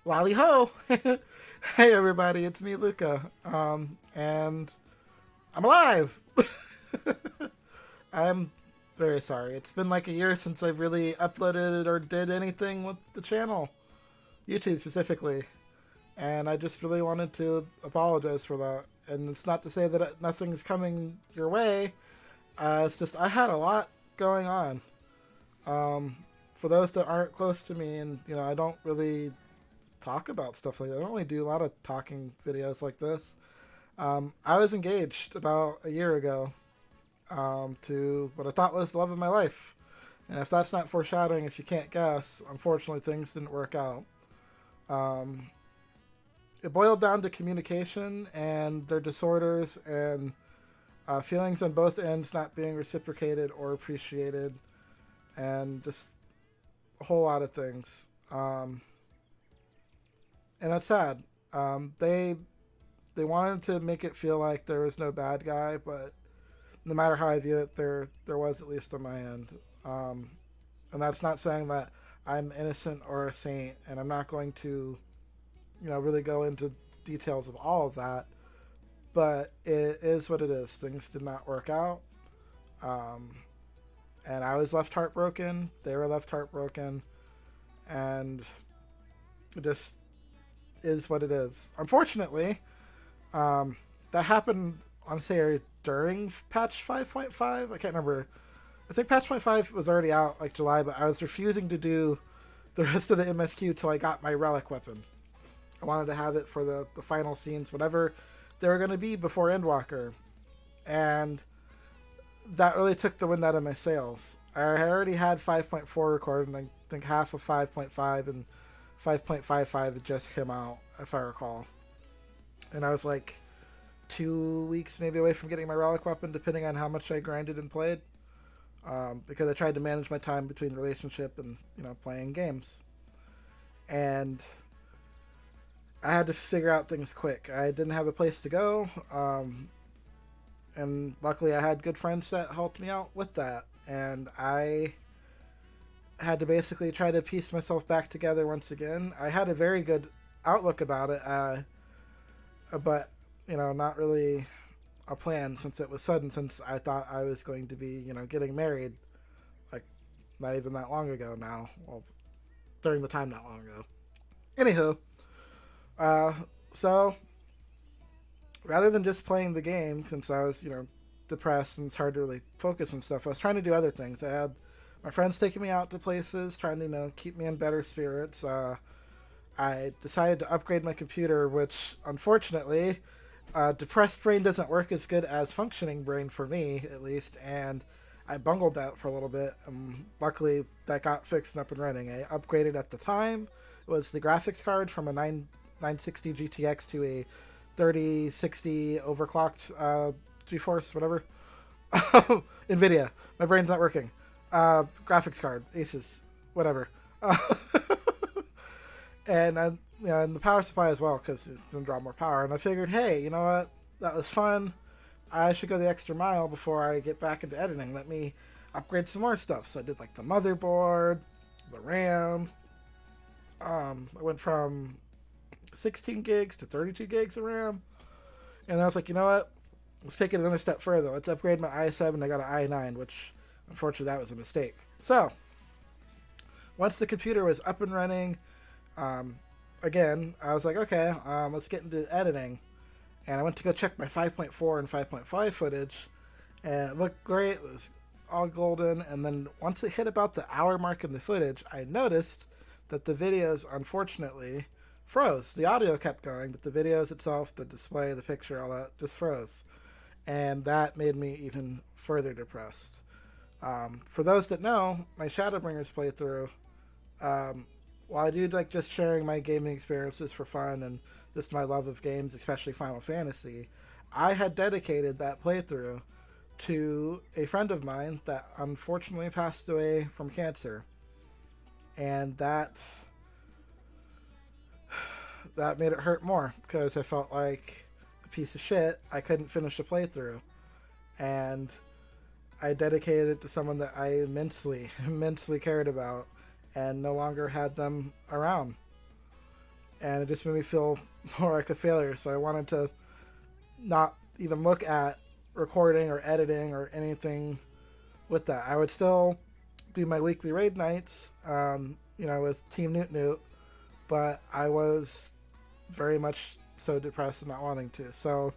Lali-Ho! Hey everybody, it's me, Luca. And I'm alive! I'm very sorry. It's been like a year since I've really uploaded or did anything with the channel. YouTube specifically. And I just really wanted to apologize for that. And it's not to say that nothing's coming your way. It's just I had a lot going on. Um, for those that aren't close to me, and I don't really talk about stuff like that. I don't really do a lot of talking videos like this. I was engaged about a year ago to what I thought was the love of my life. And if that's not foreshadowing, if you can't guess, unfortunately things didn't work out. Um, it boiled down to communication and their disorders and feelings on both ends not being reciprocated or appreciated, and just a whole lot of things. And that's sad. They wanted to make it feel like there was no bad guy, but no matter how I view it, there was, at least on my end. Um, and that's not saying that I'm innocent or a saint, and I'm not going to really go into details of all of that. But it is what it is. Things did not work out, um, and I was left heartbroken. They were left heartbroken, and it just is what it is. Unfortunately, that happened, I want to say, during patch 5.5. I can't remember. I think patch 5 was already out like July, but I was refusing to do the rest of the MSQ till I got my relic weapon. I wanted to have it for the final scenes, whatever they were going to be before Endwalker. And that really took the wind out of my sails. I already had 5.4 recorded, and I think half of 5.5 and 5.55 had just come out, if I recall. And I was like 2 weeks maybe away from getting my relic weapon, depending on how much I grinded and played. Because I tried to manage my time between relationship and playing games, and I had to figure out things quick. I didn't have a place to go, and luckily I had good friends that helped me out with that, and I had to basically try to piece myself back together once again. I had a very good outlook about it, but not really a plan, since it was sudden, since I thought I was going to be getting married like not even that long ago now. Well, during the time not long ago. Anywho, uh, so rather than just playing the game, since I was depressed and it's hard to really focus and stuff, I was trying to do other things. I had my friends taking me out to places, trying to keep me in better spirits. I decided to upgrade my computer, which unfortunately, depressed brain doesn't work as good as functioning brain, for me at least, and I bungled that for a little bit. Luckily, that got fixed and up and running. I upgraded at the time. It was the graphics card from a 960 GTX to a 3060 overclocked GeForce, whatever. NVIDIA. My brain's not working. Graphics card, Asus, whatever. And and the power supply as well, because it's going to draw more power. And I figured, hey, you know what? That was fun. I should go the extra mile before I get back into editing. Let me upgrade some more stuff. So I did like the motherboard, the RAM. I went from 16 gigs to 32 gigs of RAM. And I was like, you know what? Let's take it another step further. Let's upgrade my i7. I got an i9, which unfortunately that was a mistake. So once the computer was up and running, again, I was like, okay, let's get into editing. And I went to go check my 5.4 and 5.5 footage, and it looked great. It was all golden. And then once it hit about the hour mark in the footage, I noticed that the videos, unfortunately, froze. The audio kept going, but the videos itself, the display, the picture, all that, just froze. And that made me even further depressed. For those that know, my Shadowbringers playthrough, while I do like just sharing my gaming experiences for fun and just my love of games, especially Final Fantasy, I had dedicated that playthrough to a friend of mine that unfortunately passed away from cancer. And that made it hurt more, because I felt like a piece of shit. I couldn't finish the playthrough. And I dedicated it to someone that I immensely cared about, and no longer had them around. and it just made me feel more like a failure. So I wanted to not even look at recording or editing or anything with that. I would still do my weekly raid nights, with Team Newt Newt, but I was very much so depressed and not wanting to. So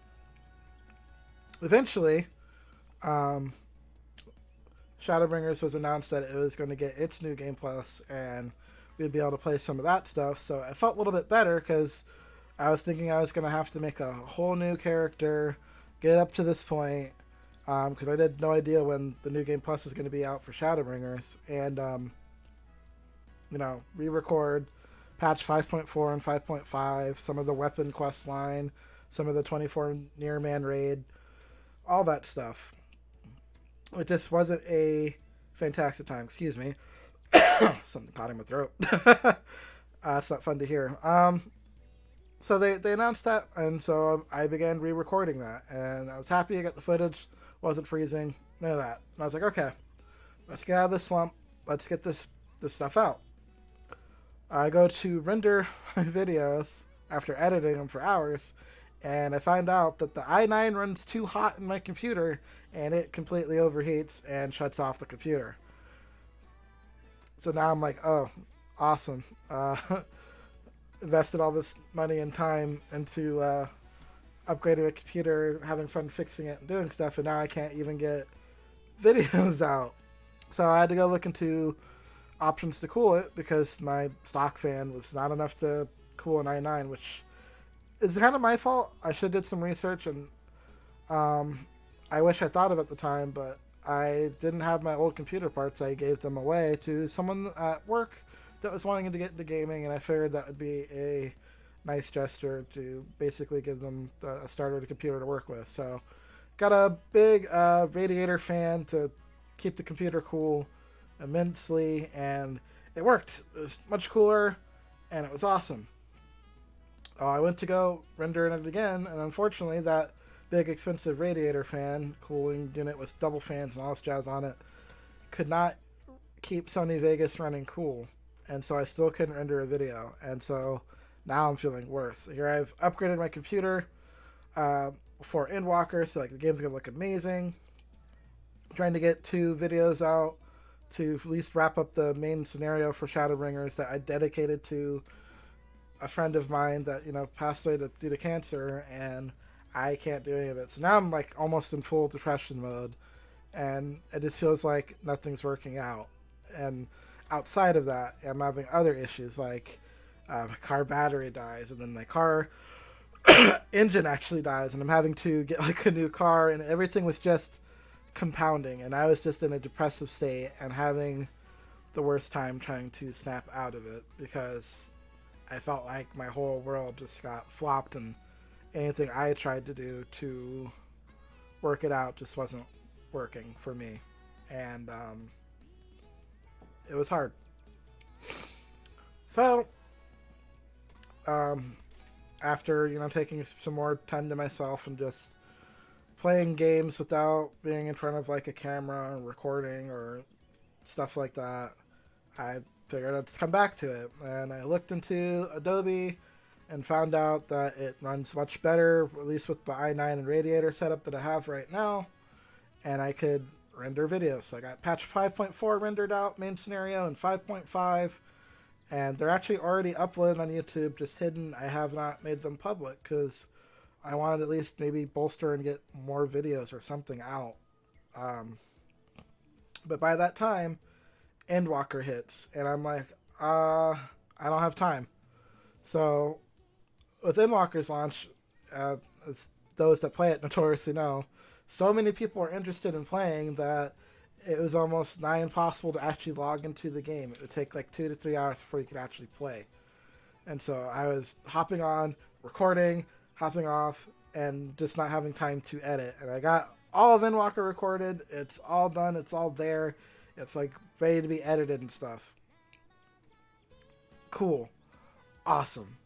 eventually, Shadowbringers was announced that it was going to get its new Game Plus, and we'd be able to play some of that stuff. So I felt a little bit better because I was thinking I was going to have to make a whole new character, get up to this point, because I had no idea when the new Game Plus was going to be out for Shadowbringers, and re-record patch 5.4 and 5.5, some of the weapon quest line, some of the 24 near man raid, all that stuff. It just wasn't a fantastic time. Excuse me. Something caught in my throat. It's not fun to hear. So they announced that, and so I began re-recording that, and I was happy I got the footage. Wasn't freezing, none of that. And I was like, okay, let's get out of this slump. Let's get this stuff out. I go to render my videos after editing them for hours, and I find out that the i9 runs too hot in my computer, and it completely overheats and shuts off the computer. So now I'm like, oh, awesome. Invested all this money and time into upgrading the computer, having fun fixing it and doing stuff, and now I can't even get videos out. So I had to go look into options to cool it because my stock fan was not enough to cool an i9, which is kind of my fault. I should have did some research, and I wish I thought of it at the time, but I didn't have my old computer parts. I gave them away to someone at work that was wanting to get into gaming, and I figured that would be a nice gesture to basically give them a starter to computer to work with. So got a big radiator fan to keep the computer cool immensely, and it worked. It was much cooler, and it was awesome. I went to go render it again, and unfortunately that big expensive radiator fan cooling unit with double fans and all this jazz on it could not keep Sony Vegas running cool, and so I still couldn't render a video, and so now I'm feeling worse. Here I've upgraded my computer for Endwalker, so like the game's gonna look amazing. I'm trying to get 2 videos out to at least wrap up the main scenario for Shadowbringers that I dedicated to a friend of mine that passed away due to cancer, and I can't do any of it. So now I'm like almost in full depression mode, and it just feels like nothing's working out. And outside of that, I'm having other issues like my car battery dies, and then my car engine actually dies, and I'm having to get like a new car, and everything was just compounding, and I was just in a depressive state and having the worst time trying to snap out of it because I felt like my whole world just got flopped, and anything I tried to do to work it out just wasn't working for me, and it was hard. So after taking some more time to myself and just playing games without being in front of like a camera or recording or stuff like that, I figured I'd come back to it, and I looked into Adobe and found out that it runs much better, at least with the i9 and radiator setup that I have right now, and I could render videos. So I got patch 5.4 rendered out, main scenario, and 5.5, and they're actually already uploaded on YouTube, just hidden. I have not made them public because I wanted at least maybe bolster and get more videos or something out. But by that time, Endwalker hits, and I'm like, I don't have time. So with Endwalker's launch, as those that play it notoriously know, so many people are interested in playing that it was almost nigh impossible to actually log into the game. It would take like 2 to 3 hours before you could actually play. And so I was hopping on, recording, hopping off, and just not having time to edit. And I got all of Endwalker recorded. It's all done. It's all there. It's like ready to be edited and stuff. Cool. Awesome.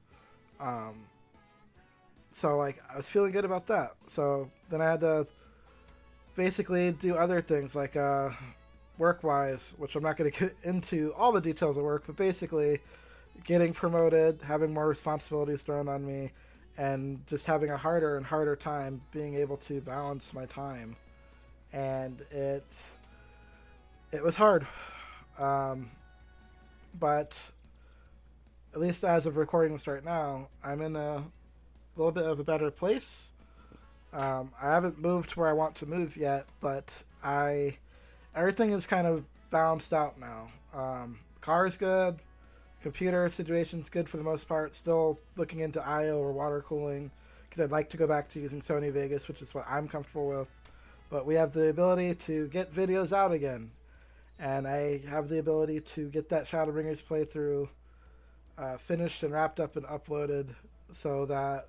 So like I was feeling good about that. So then I had to basically do other things like work-wise, which I'm not going to get into all the details of work, but basically getting promoted, having more responsibilities thrown on me, and just having a harder and harder time being able to balance my time. And it was hard, um, but at least as of recording this right now, I'm in a little bit of a better place. I haven't moved to where I want to move yet, but everything is kind of balanced out now. Car is good. Computer situation's good for the most part. Still looking into IO or water cooling because I'd like to go back to using Sony Vegas, which is what I'm comfortable with. But we have the ability to get videos out again, and I have the ability to get that Shadowbringers playthrough finished and wrapped up and uploaded, so that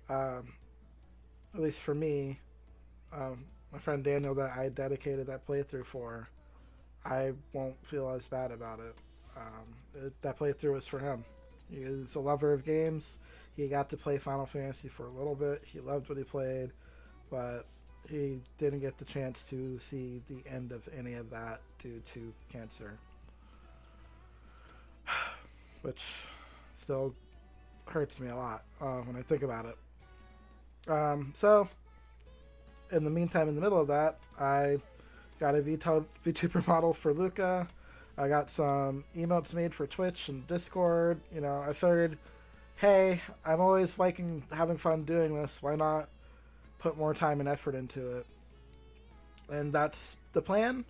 at least for me, my friend Daniel that I dedicated that playthrough for, I won't feel as bad about it. That playthrough was for him. He's a lover of games. He got to play Final Fantasy for a little bit. He loved what he played, but he didn't get the chance to see the end of any of that due to cancer, which still hurts me a lot when I think about it. So, in the meantime, in the middle of that, I got a VTuber model for Luca. I got some emotes made for Twitch and Discord. You know, I figured, hey, I'm always liking having fun doing this. Why not put more time and effort into it? And that's the plan.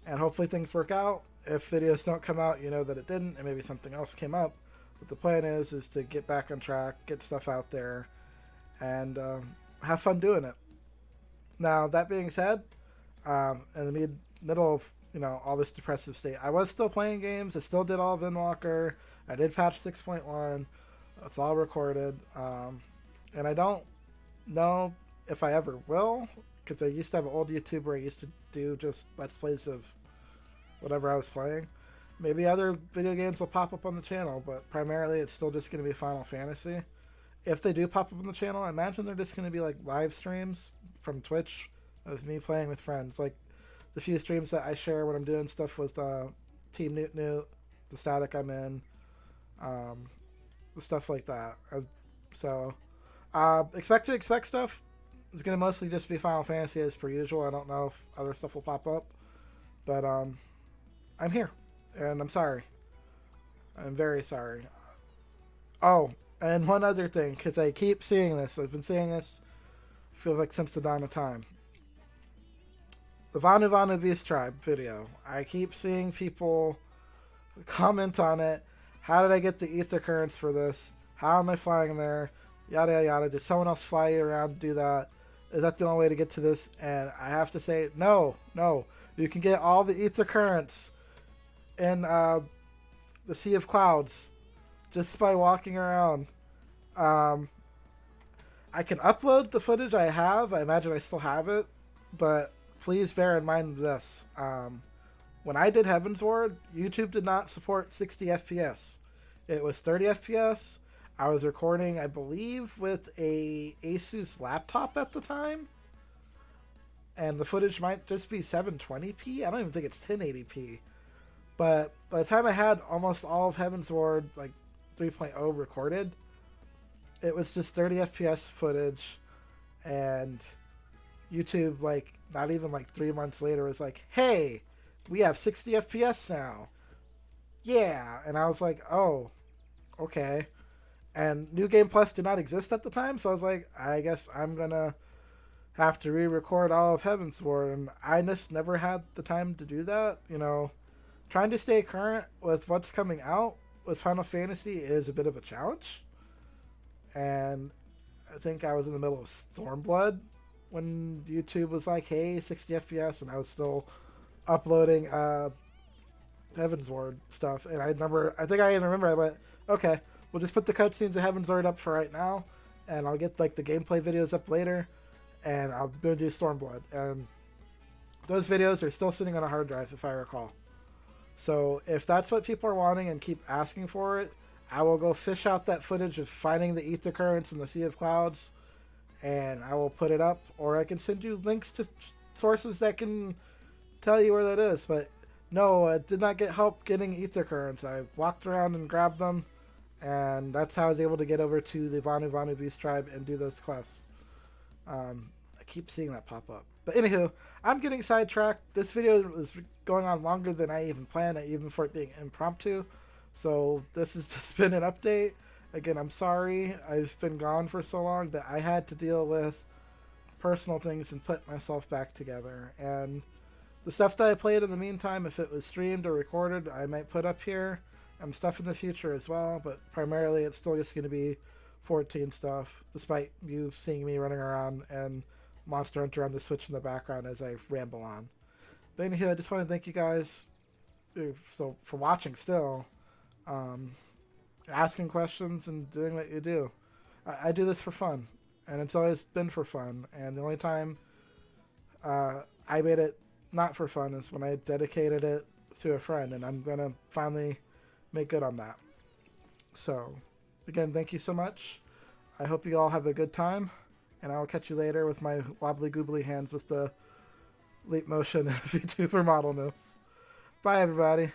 And hopefully things work out. If videos don't come out, you know that it didn't, and maybe something else came up. But the plan is to get back on track, get stuff out there, and have fun doing it. Now, that being said, in the middle of all this depressive state, I was still playing games. I still did all of Endwalker. I did patch 6.1. It's all recorded. And I don't know if I ever will, because I used to have an old YouTube where I used to do just Let's Plays of whatever I was playing. Maybe other video games will pop up on the channel, but primarily it's still just going to be Final Fantasy. If they do pop up on the channel, I imagine they're just going to be like live streams from Twitch of me playing with friends. Like the few streams that I share when I'm doing stuff with Team Newt Newt, the static I'm in, stuff like that. So expect stuff. It's going to mostly just be Final Fantasy as per usual. I don't know if other stuff will pop up. But I'm here. And I'm sorry. I'm very sorry. Oh, and one other thing, because I keep seeing this. I've been seeing this, feels like since the dawn of time. The Vanu Vanu Beast Tribe video. I keep seeing people comment on it. How did I get the ether currents for this? How am I flying there? Yada, yada, yada. Did someone else fly you around to do that? Is that the only way to get to this? And I have to say, no. You can get all the ether currents in the Sea of Clouds just by walking around. I can upload the footage I have. I imagine I still have it. But please bear in mind this. When I did Heavensward, YouTube did not support 60 FPS. It was 30 FPS. I was recording, I believe, with a Asus laptop at the time. And the footage might just be 720p. I don't even think it's 1080p. But by the time I had almost all of Heavensward, like 3.0 recorded, it was just 30 FPS footage. And YouTube, like, not even like 3 months later, was like, hey, we have 60 FPS now. Yeah. And I was like, oh, okay. And New Game Plus did not exist at the time, so I was like, I guess I'm going to have to re-record all of Heavensward. And I just never had the time to do that. Trying to stay current with what's coming out with Final Fantasy is a bit of a challenge. And I think I was in the middle of Stormblood when YouTube was like, hey, 60 FPS, and I was still uploading Heavensward stuff. And I think I even remember I went, okay, we'll just put the cutscenes of Heavensward up for right now, and I'll get like the gameplay videos up later, and I'll go do Stormblood. And those videos are still sitting on a hard drive, if I recall. So if that's what people are wanting and keep asking for it, I will go fish out that footage of finding the ether currents in the Sea of Clouds, and I will put it up, or I can send you links to sources that can tell you where that is. But No, I did not get help getting ether currents. I walked around and grabbed them, and that's how I was able to get over to the Vanu Vanu Beast Tribe and do those quests. I keep seeing that pop up. But anywho, I'm getting sidetracked. This video is going on longer than I even planned, even for it being impromptu. So this has just been an update. Again, I'm sorry I've been gone for so long, but I had to deal with personal things and put myself back together. And the stuff that I played in the meantime, if it was streamed or recorded, I might put up here. And stuff in the future as well, but primarily it's still just going to be 14 stuff, despite you seeing me running around and Monster Hunter on the Switch in the background as I ramble on. But anyway, I just want to thank you guys for watching still, asking questions and doing what you do. I do this for fun, and it's always been for fun, and the only time I made it not for fun is when I dedicated it to a friend, and I'm going to finally make good on that. So, again, thank you so much. I hope you all have a good time, and I'll catch you later with my wobbly goobly hands with the leap motion VTuber model moves. Bye, everybody.